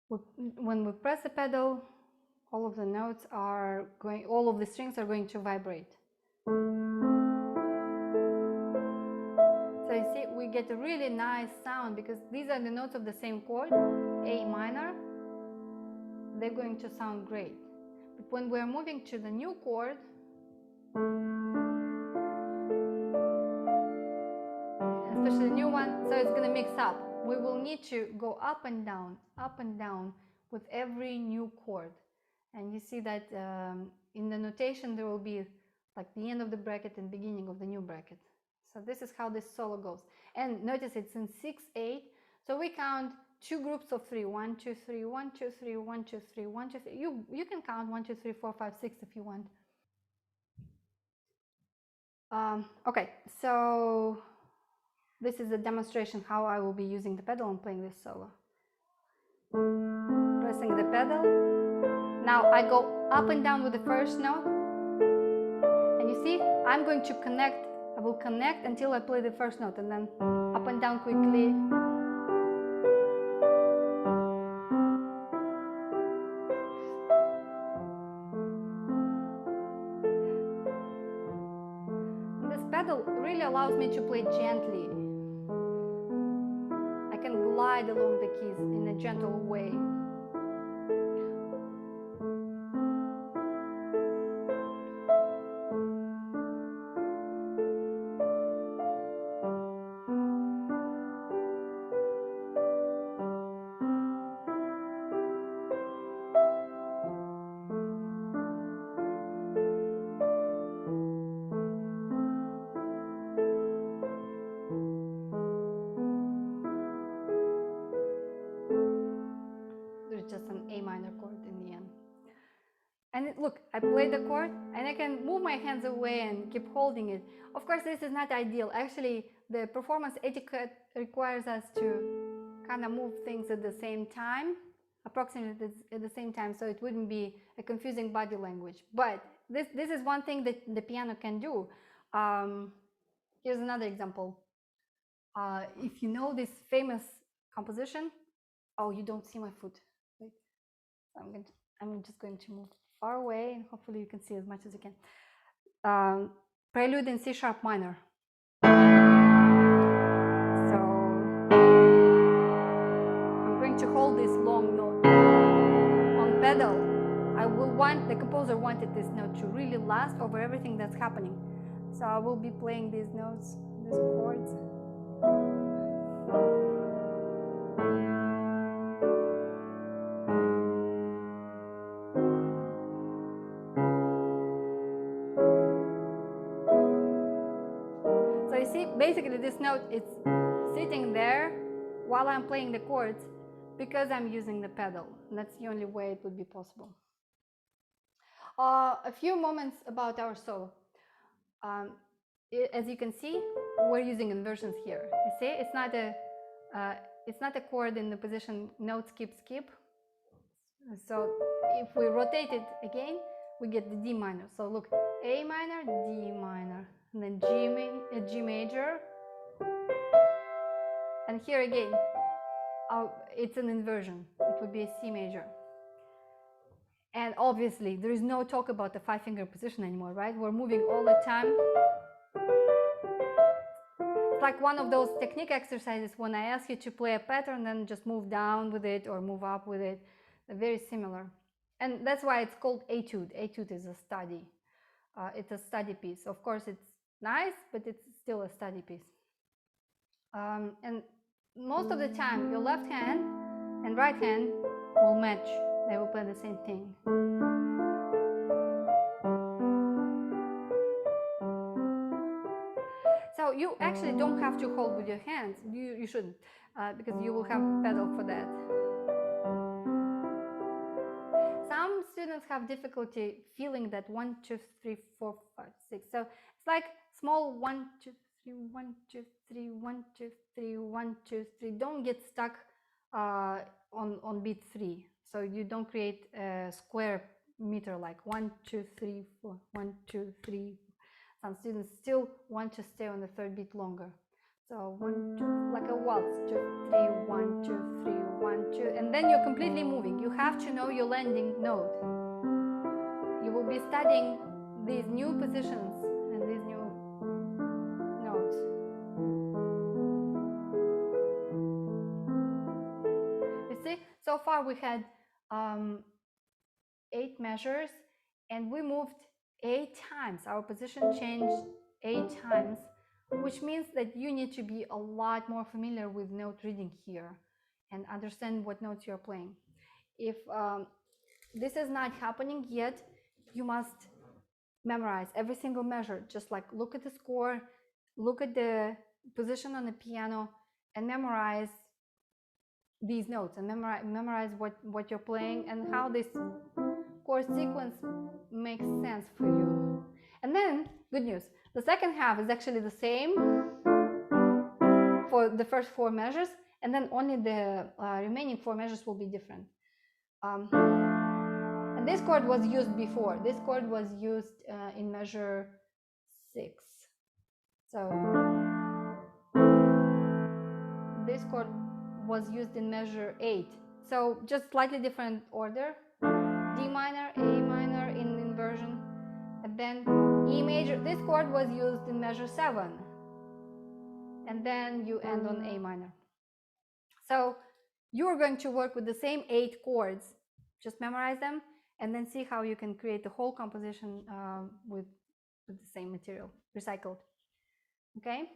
When we press the pedal, all of the notes are going, all of the strings are going to vibrate. So you see, we get a really nice sound because these are the notes of the same chord, A minor. They're going to sound great. But when we're moving to the new chord, especially the new one, so it's going to mix up. We will need to go up and down with every new chord. And you see that in the notation there will be like the end of the bracket and beginning of the new bracket. So this is how this solo goes. And notice it's in 6/8. So we count two groups of 3. 1, 2, 3, 1, 2, 3, 1, 2, 3, 1, 2, 3. You can count 1, 2, 3, 4, 5, 6 if you want. Okay, so this is a demonstration how I will be using the pedal and playing this solo. Pressing the pedal. Now I go up and down with the first note. And you see, I'm going to connect. I will connect until I play the first note and then up and down quickly. And this pedal really allows me to play gently. I can glide along the keys in a gentle way. There's just an A minor chord in the end. And look, I play the chord and I can move my hands away and keep holding it. Of course, this is not ideal. Actually, the performance etiquette requires us to kind of move things at the same time, approximately at the same time, so it wouldn't be a confusing body language. But this is one thing that the piano can do. Here's another example. If you know this famous composition, oh, you don't see my foot. Wait. I'm just going to move far away and hopefully you can see as much as you can. Prelude in C sharp minor. So I'm going to hold this long note on pedal. The composer wanted this note to really last over everything that's happening. So I will be playing these notes, these chords. So you see, basically this note is sitting there while I'm playing the chords because I'm using the pedal. And that's the only way it would be possible. A few moments about our solo. As you can see, we're using inversions here. You see, it's not a chord in the position note skip skip. So if we rotate it again, we get the D minor. So look, A minor, D minor, and then G major, and here again, it's an inversion. It would be a C major. And obviously, there is no talk about the 5-finger position anymore, right? We're moving all the time. It's like one of those technique exercises when I ask you to play a pattern, then just move down with it or move up with it. They're very similar. And that's why it's called etude. Etude is a study. It's a study piece. Of course, it's nice, but it's still a study piece. And most of the time, your left hand and right hand will match. They will play the same thing. So you actually don't have to hold with your hands. You shouldn't, because you will have pedal for that. Some students have difficulty feeling that 1, 2, 3, 4, 5, 6. So it's like small 1, 2, 3, 1, 2, 3, 1, 2, 3, 1, 2, 3. Don't get stuck on beat 3. So you don't create a square meter like 1, 2, 3, 4, 1, 2, 3. Some students still want to stay on the third beat longer. So 1, 2, like a waltz, 2, 3, 1, 2, 3, 1, 2, and then you're completely moving. You have to know your landing note. You will be studying these new positions and these new notes. You see, so far we had 8 measures and we moved 8 times. Our position changed 8 times, which means that you need to be a lot more familiar with note reading here and understand what notes you're playing. If this is not happening yet, you must memorize every single measure. Just like look at the score, look at the position on the piano, and memorize these notes and memorize what you're playing and how this chord sequence makes sense for you. And then, good news, the second half is actually the same for the first 4 measures, and then only the remaining 4 measures will be different. And this chord was used before. This chord was used in measure 6. So this chord was used in measure 8. So just slightly different order. D minor, A minor in inversion, and then E major. This chord was used in measure 7. And then you end on A minor. So you are going to work with the same 8 chords. Just memorize them and then see how you can create the whole composition with the same material, recycled. Okay?